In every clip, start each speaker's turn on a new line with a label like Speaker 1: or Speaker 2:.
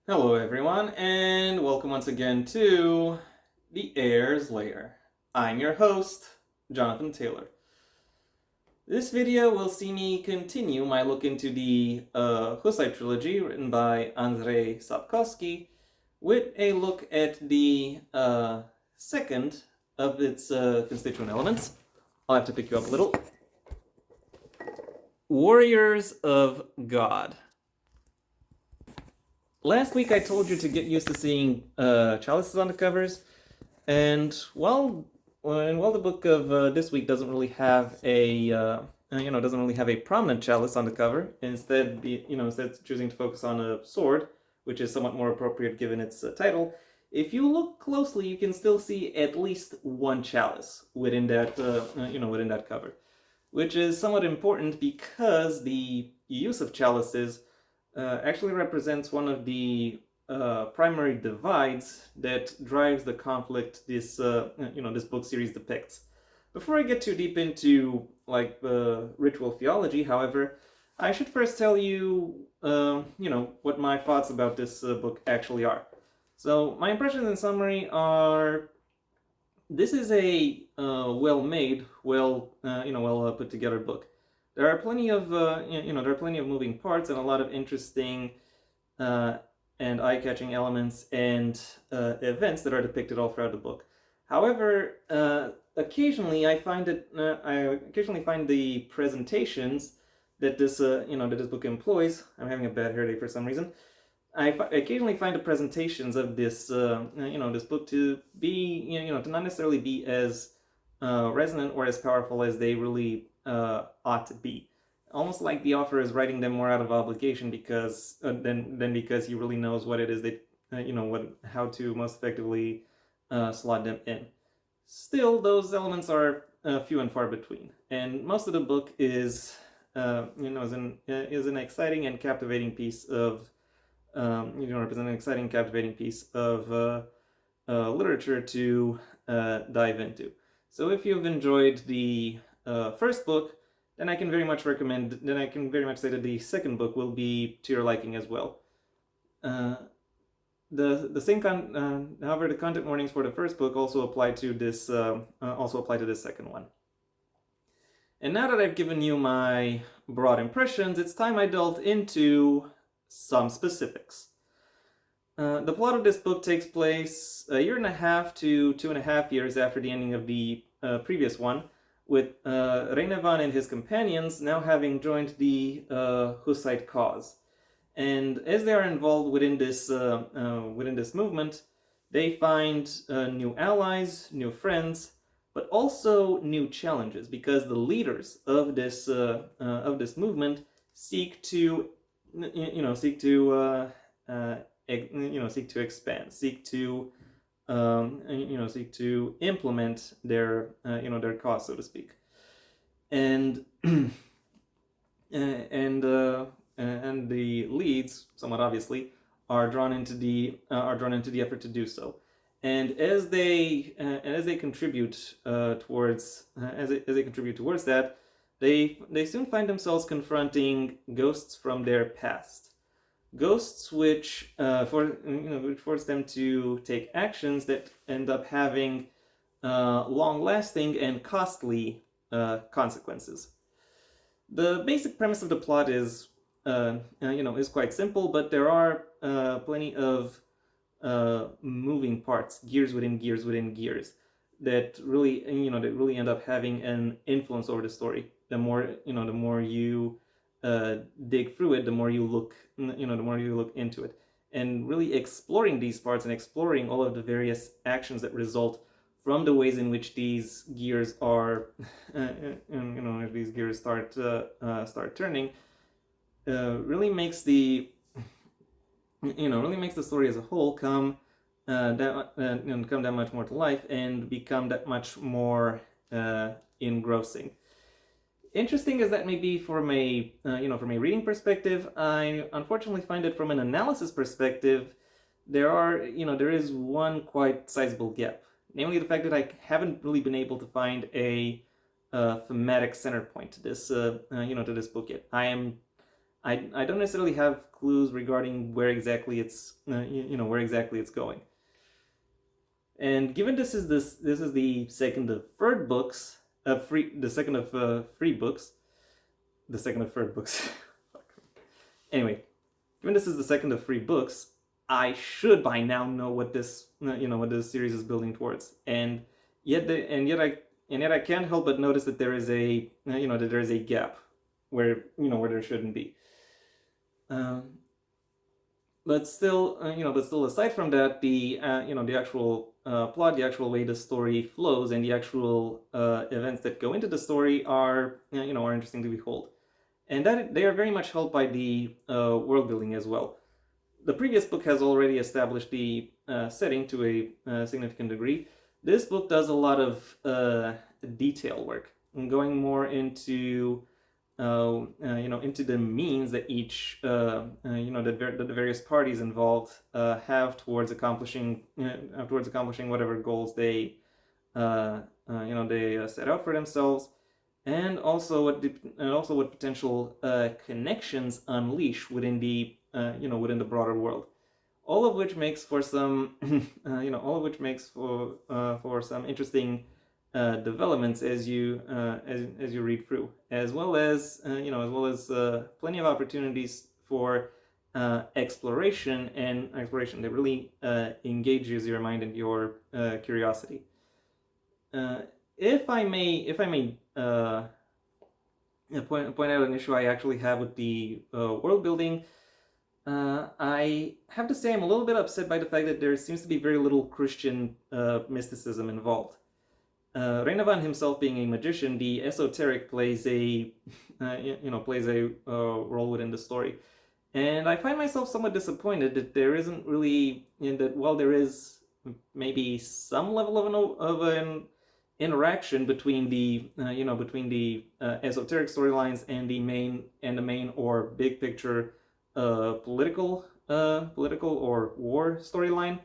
Speaker 1: Hello everyone, and welcome once again to the Heir's Lair. I'm your host, Jonathan Taylor. This video will see me continue my look into the Hussite Trilogy written by Andrzej Sapkowski with a look at the second of its constituent elements. I'll have to pick you up a little. Warriors of God. Last week I told you to get used to seeing chalices on the covers, and while the book of this week doesn't really have a doesn't really have a prominent chalice on the cover, instead choosing to focus on a sword, which is somewhat more appropriate given its title. If you look closely, you can still see at least one chalice within that cover, which is somewhat important because the use of chalices actually represents one of the primary divides that drives the conflict this book series depicts. Before I get too deep into like the ritual theology, however, I should first tell you what my thoughts about this book actually are. So my impressions in summary are: this is a well-made, well put together book. There are plenty of moving parts and a lot of interesting uh, and eye-catching elements and events that are depicted all throughout the book. However, I occasionally find the presentations that this book employs. I'm having a bad hair day for some reason. I occasionally find the presentations of this book to be to not necessarily be as resonant or as powerful as they really ought to be. Almost like the author is writing them more out of obligation because than because he really knows what it is that how to most effectively slot them in. Still, those elements are few and far between, and most of the book is is an exciting and captivating piece of represent an exciting, captivating piece of literature to dive into. So if you've enjoyed the first book, then I can very much recommend. Then I can very much say that the second book will be to your liking as well. Uh, the same however, the content warnings for the first book also apply to this second one. And now that I've given you my broad impressions, it's time I delved into some specifics. The plot of this book takes place a year and a half to 2.5 years after the ending of the previous one, with Reinevan and his companions now having joined the Hussite cause. And as they are involved within this movement, they find new allies, new friends, but also new challenges because the leaders of this movement seek to seek to expand, seek to implement their cause, so to speak, and and the leads, somewhat obviously, are drawn into the effort to do so. And as they contribute towards that, they soon find themselves confronting ghosts from their past, ghosts which force them to take actions that end up having long-lasting and costly consequences. The basic premise of the plot is quite simple, but there are plenty of moving parts, gears within gears within gears, that really end up having an influence over the story. The more you dig through it, the more you look into it, and really exploring these parts and exploring all of the various actions that result from the ways in which these gears are, if these gears start turning, really makes the story as a whole come that much more to life and become that much more engrossing. Interesting as that may be from a reading perspective, I unfortunately find that from an analysis perspective, there is one quite sizable gap, namely the fact that I haven't really been able to find a thematic center point to this book yet. I don't necessarily have clues regarding where exactly it's where exactly it's going. And given this is the second of third books, the second of three books, the second of third books. Anyway, given this is the second of three books, I should by now know what this what this series is building towards, and yet I can't help but notice that there is a that there is a gap where where there shouldn't be. But still, aside from that, the the actual plot, the actual way the story flows, and the actual events that go into the story are are interesting to behold, and that they are very much helped by the world building as well. The previous book has already established the setting to a significant degree. This book does a lot of detail work, and going more into into the means that each that the various parties involved have towards accomplishing whatever goals they set out for themselves, and also what potential connections unleash within the within the broader world, all of which makes for some for some interesting developments as you read through, as well as plenty of opportunities for exploration that really engages your mind and your curiosity. If I may point out an issue I actually have with the world building, I have to say I'm a little bit upset by the fact that there seems to be very little Christian mysticism involved. Reinovan himself being a magician, the esoteric plays a role within the story, and I find myself somewhat disappointed that there isn't really that while there is maybe some level of an interaction between the esoteric storylines and the main or big picture political or war storyline.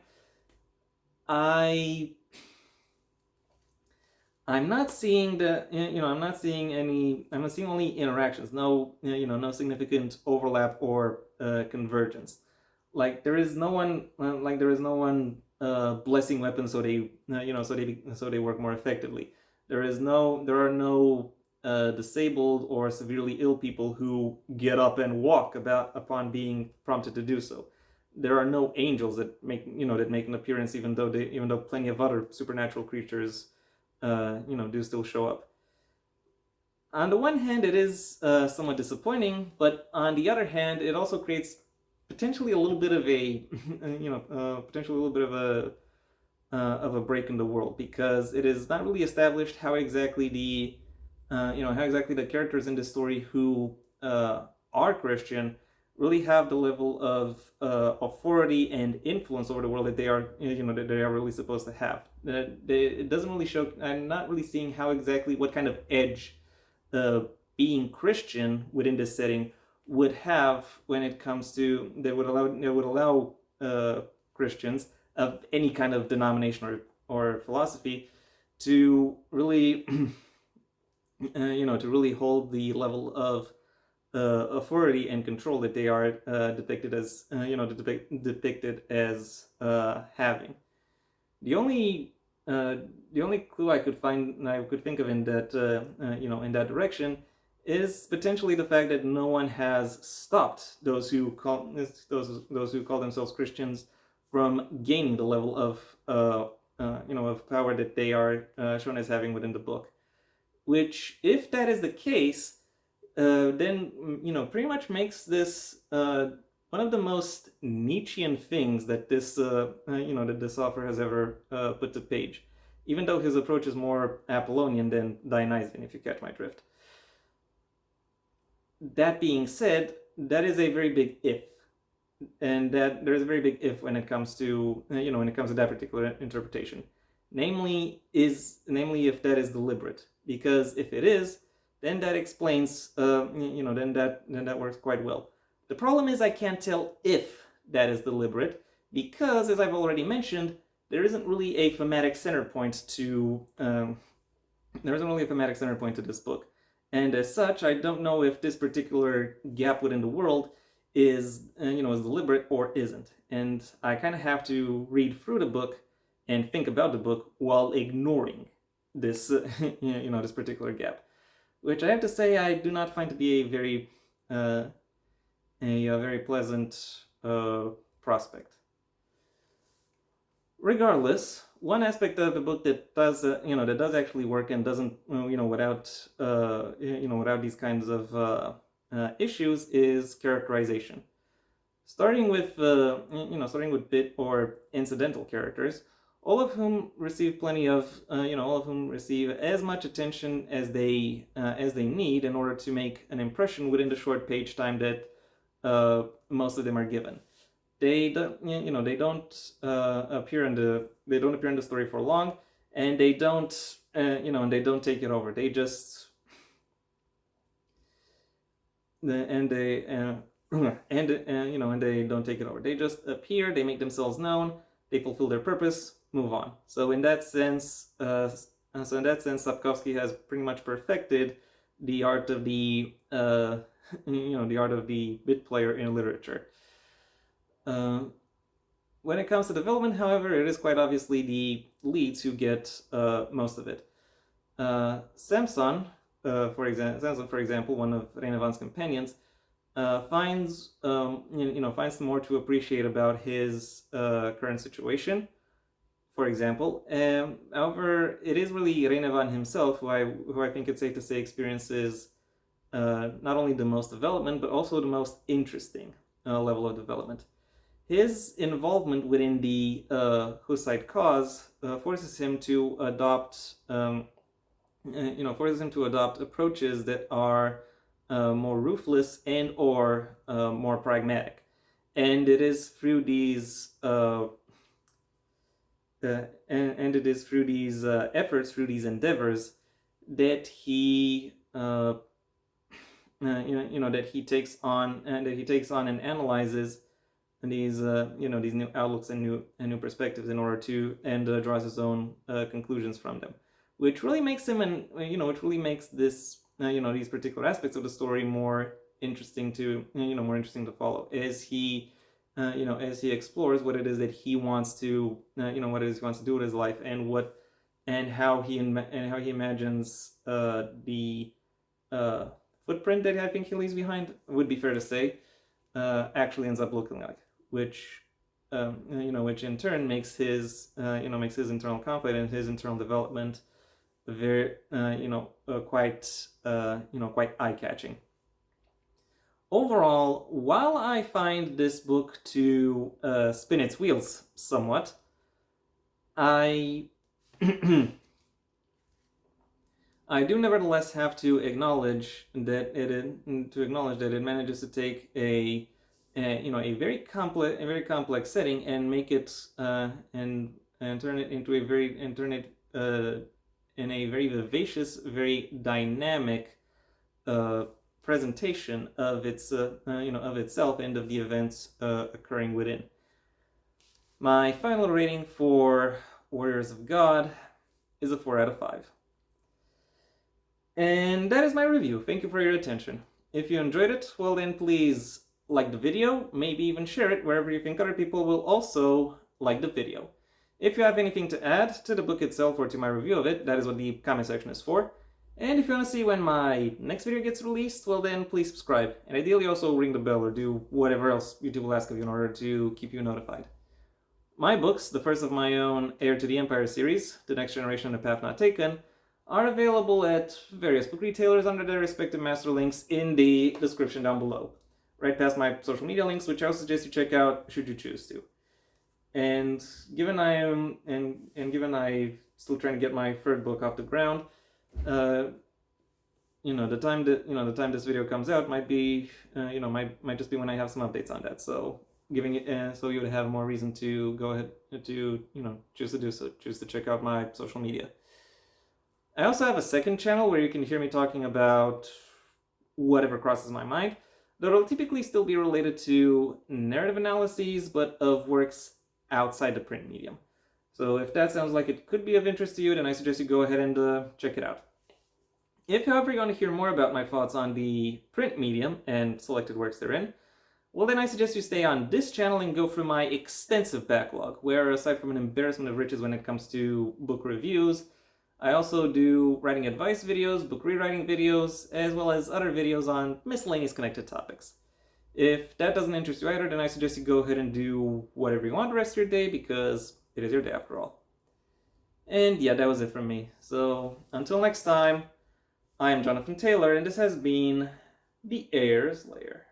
Speaker 1: I'm not seeing I'm not seeing only interactions, no no significant overlap or convergence. Like there is no one blessing weapons so they so they work more effectively. There are no disabled or severely ill people who get up and walk upon being prompted to do so. There are no angels that make an appearance, even though plenty of other supernatural creatures do still show up. On the one hand, it is somewhat disappointing, but on the other hand, it also creates potentially a little bit of a potentially a little bit of a break in the world, because it is not really established how exactly the characters in the story who are Christian really have the level of authority and influence over the world that they are that they are really supposed to have. It doesn't really show. I'm not really seeing how exactly what kind of edge being Christian within this setting would have when it comes to that would allow Christians of any kind of denomination or philosophy to really to really hold the level of authority and control that they are depicted as depicted as having. The only clue I could think of in that in that direction is potentially the fact that no one has stopped those who call themselves Christians from gaining the level of of power that they are shown as having within the book. Which, if that is the case, then pretty much makes this one of the most Nietzschean things that this that this author has ever put to page, even though his approach is more Apollonian than Dionysian, if you catch my drift. That being said, that is a very big if, and that there is a very big if when it comes to that particular interpretation, namely if that is deliberate, because if it is, then that explains then that works quite well. The problem is I can't tell if that is deliberate, because as I've already mentioned, there isn't really a thematic center point to this book. And as such, I don't know if this particular gap within the world is, is deliberate or isn't. And I kind of have to read through the book and think about the book while ignoring this, this particular gap, which I have to say I do not find to be uh, a very pleasant prospect. Regardless, one aspect of the book that does, that does actually work and doesn't, without these kinds of issues is characterization. Starting with bit or incidental characters, all of whom receive all of whom receive as much attention as they need in order to make an impression within the short page time that most of them are given. They don't appear in the story for long, and they don't take it over. They just and they and they don't take it over. They just appear, they make themselves known, they fulfill their purpose, move on. So in that sense, Sapkowski has pretty much perfected the art of the the art of the bit player in literature. When it comes to development, however, it is quite obviously the leads who get most of it. Samson, for example, one of Reynevan's companions, finds more to appreciate about his current situation. For example, however, it is really Reynevan himself who I think it's safe to say experiences not only the most development but also the most interesting level of development. His involvement within the Hussite cause forces him to adopt approaches that are more ruthless and or more pragmatic, and it is through these efforts, through these endeavors, that he that he takes on and analyzes these these new outlooks and new perspectives in order to draws his own conclusions from them, which really makes him which really makes this these particular aspects of the story more interesting to follow as he as he explores what it is that he wants to what it is he wants to do with his life, and how he imagines the footprint that I think he leaves behind, would be fair to say, actually ends up looking like, which which in turn makes his internal conflict and his internal development very quite eye-catching. Overall, while I find this book to spin its wheels somewhat, I I do nevertheless have to acknowledge that it manages to take a very complex setting and make it and turn it into a very in a very vivacious, very dynamic presentation of its of itself and of the events occurring within. My final rating for Warriors of God is a 4 out of 5. And that is my review. Thank you for your attention. If you enjoyed it, well then please like the video, maybe even share it wherever you think other people will also like the video. If you have anything to add to the book itself or to my review of it, that is what the comment section is for. And if you want to see when my next video gets released, well then please subscribe. And ideally also ring the bell or do whatever else YouTube will ask of you in order to keep you notified. My books, the first of my own Heir to the Empire series, The Next Generation and The Path Not Taken, are available at various book retailers under their respective master links in the description down below. Right past my social media links, which I would suggest you check out should you choose to. And given I'm still trying to get my third book off the ground, the time this video comes out might be might just be when I have some updates on that. So giving it so you would have more reason to go ahead to choose to do so, choose to check out my social media. I also have a second channel where you can hear me talking about whatever crosses my mind. That'll typically still be related to narrative analyses, but of works outside the print medium. So if that sounds like it could be of interest to you, then I suggest you go ahead and check it out. If, however, you want to hear more about my thoughts on the print medium and selected works therein, well then I suggest you stay on this channel and go through my extensive backlog, where aside from an embarrassment of riches when it comes to book reviews, I also do writing advice videos, book rewriting videos, as well as other videos on miscellaneous connected topics. If that doesn't interest you either, then I suggest you go ahead and do whatever you want the rest of your day, because it is your day after all. And yeah, that was it from me. So until next time, I am Jonathan Taylor, and this has been the Heir's Lair.